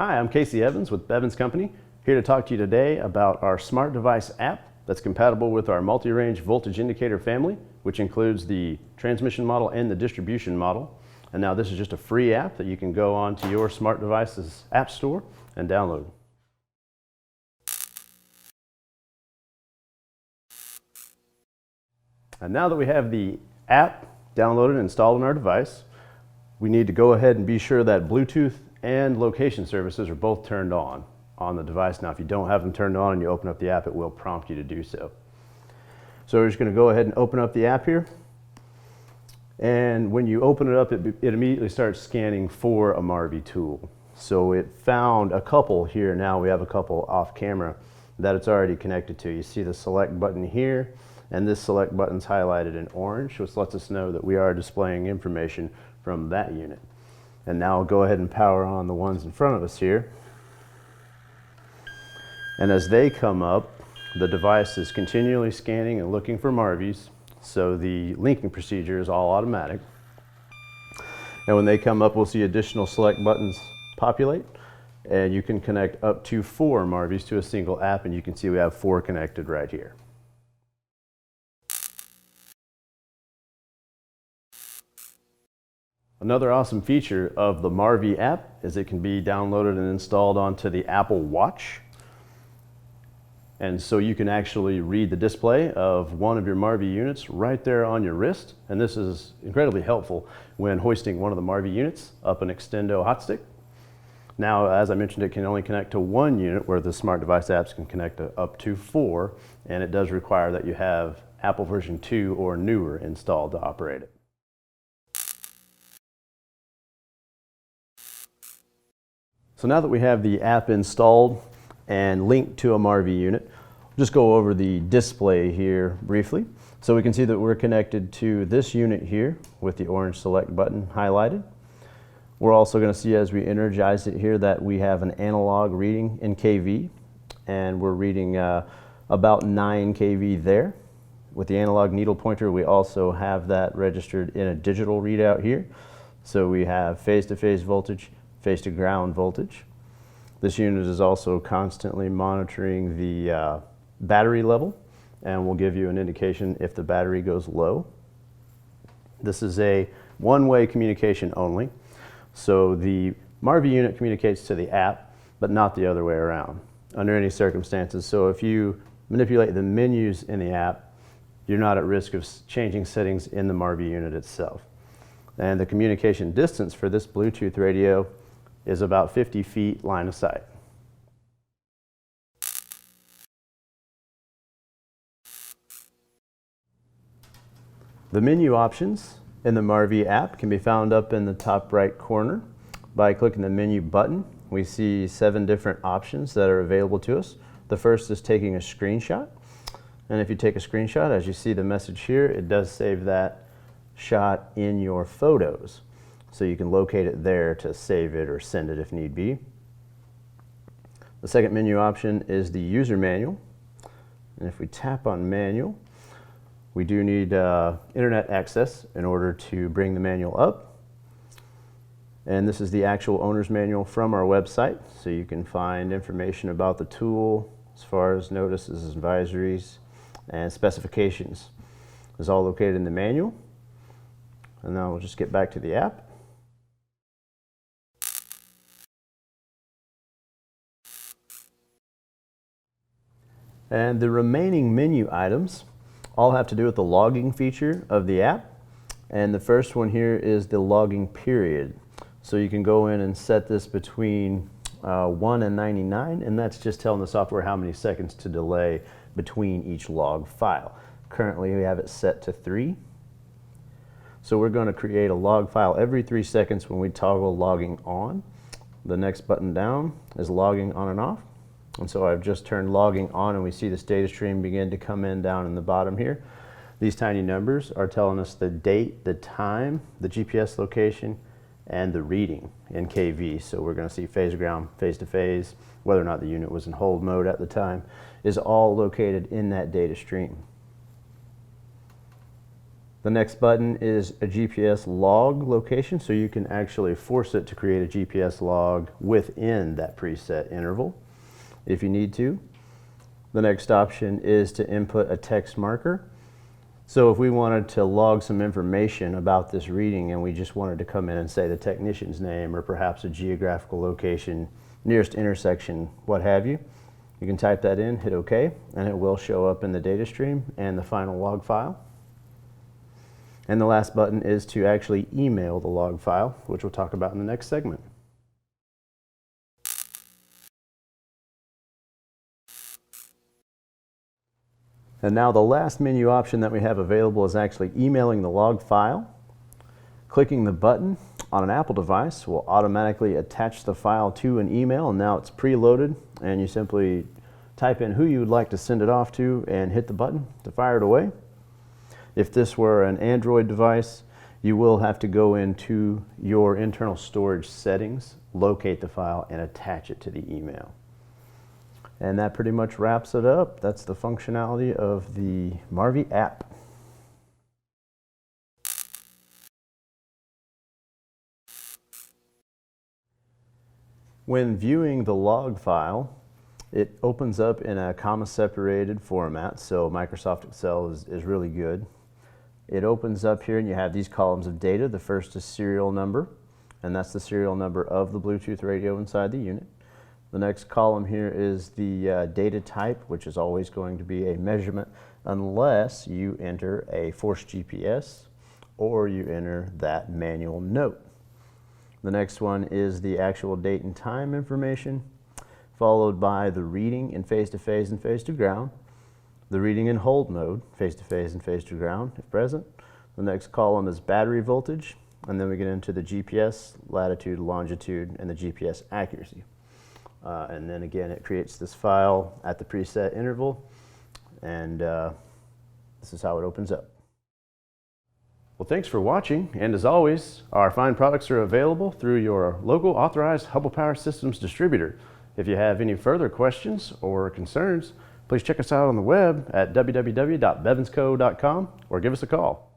Hi, I'm Casey Evans with Bevins Company, here to talk to you today about our smart device app that's compatible with our multi-range voltage indicator family, which includes the transmission model and the distribution model. And now this is just a free app that you can go on to your smart device's app store and download. And now that we have the app downloaded and installed on our device, we need to go ahead and be sure that Bluetooth and location services are both turned on the device. Now, if you don't have them turned on and you open up the app, it will prompt you to do so. So we're just going to go ahead and open up the app here. And when you open it up, it immediately starts scanning for a Marvi tool. So it found a couple here. Now we have a couple off camera that it's already connected to. You see the select button here, and this select button's highlighted in orange, which lets us know that we are displaying information from that unit. And now I'll go ahead and power on the ones in front of us here. And as they come up, the device is continually scanning and looking for Marvis, so the linking procedure is all automatic. And when they come up, we'll see additional select buttons populate, and you can connect up to 4 Marvis to a single app, and you can see we have 4 connected right here. Another awesome feature of the Marvi app is it can be downloaded and installed onto the Apple Watch. And so you can actually read the display of one of your Marvi units right there on your wrist. And this is incredibly helpful when hoisting one of the Marvi units up an Extendo hotstick. Now, as I mentioned, it can only connect to 1 unit, where the smart device apps can connect to up to 4. And it does require that you have Apple version 2 or newer installed to operate it. So now that we have the app installed and linked to a Marvi unit, we'll just go over the display here briefly. So we can see that we're connected to this unit here with the orange select button highlighted. We're also going to see as we energize it here that we have an analog reading in kV, and we're reading about 9 kV there. With the analog needle pointer, we also have that registered in a digital readout here. So we have phase-to-phase voltage, phase to ground voltage. This unit is also constantly monitoring the battery level, and will give you an indication if the battery goes low. This is a one-way communication only. So the Marvi unit communicates to the app, but not the other way around under any circumstances. So if you manipulate the menus in the app, you're not at risk of changing settings in the Marvi unit itself. And the communication distance for this Bluetooth radio is about 50 feet line of sight. The menu options in the Marvi app can be found up in the top right corner. By clicking the menu button, we see 7 different options that are available to us. The first is taking a screenshot. And if you take a screenshot, as you see the message here, it does save that shot in your photos. So you can locate it there to save it or send it if need be. The second menu option is the user manual. And if we tap on manual, we do need internet access in order to bring the manual up. And this is the actual owner's manual from our website. So you can find information about the tool as far as notices, advisories, and specifications. It's all located in the manual. And now we'll just get back to the app. And the remaining menu items all have to do with the logging feature of the app. And the first one here is the logging period. So you can go in and set this between 1 and 99, and that's just telling the software how many seconds to delay between each log file. Currently we have it set to 3. So we're going to create a log file every 3 seconds when we toggle logging on. The next button down is logging on and off. And so I've just turned logging on, and we see this data stream begin to come in down in the bottom here. These tiny numbers are telling us the date, the time, the GPS location, and the reading in kV. So we're going to see phase ground, phase to phase, whether or not the unit was in hold mode at the time, is all located in that data stream. The next button is a GPS log location, so you can actually force it to create a GPS log within that preset interval if you need to. The next option is to input a text marker. So if we wanted to log some information about this reading and we just wanted to come in and say the technician's name or perhaps a geographical location, nearest intersection, what have you, you can type that in, hit OK, and it will show up in the data stream and the final log file. And the last button is to actually email the log file, which we'll talk about in the next segment. And now the last menu option that we have available is actually emailing the log file. Clicking the button on an Apple device will automatically attach the file to an email, and now it's preloaded, and you simply type in who you would like to send it off to and hit the button to fire it away. If this were an Android device, you will have to go into your internal storage settings, locate the file, and attach it to the email. And that pretty much wraps it up. That's the functionality of the Marvi app. When viewing the log file, it opens up in a comma-separated format, so Microsoft Excel is really good. It opens up here and you have these columns of data. The first is serial number, and that's the serial number of the Bluetooth radio inside the unit. The next column here is the data type, which is always going to be a measurement unless you enter a forced GPS or you enter that manual note. The next one is the actual date and time information, followed by the reading in face-to-phase and phase-to-ground, the reading in hold mode, face-to-phase and phase-to-ground if present. The next column is battery voltage, and then we get into the GPS, latitude, longitude, and the GPS accuracy. And then again, it creates this file at the preset interval, and this is how it opens up. Well, thanks for watching, and as always, our fine products are available through your local authorized Hubbell Power Systems distributor. If you have any further questions or concerns, please check us out on the web at www.bevansco.com or give us a call.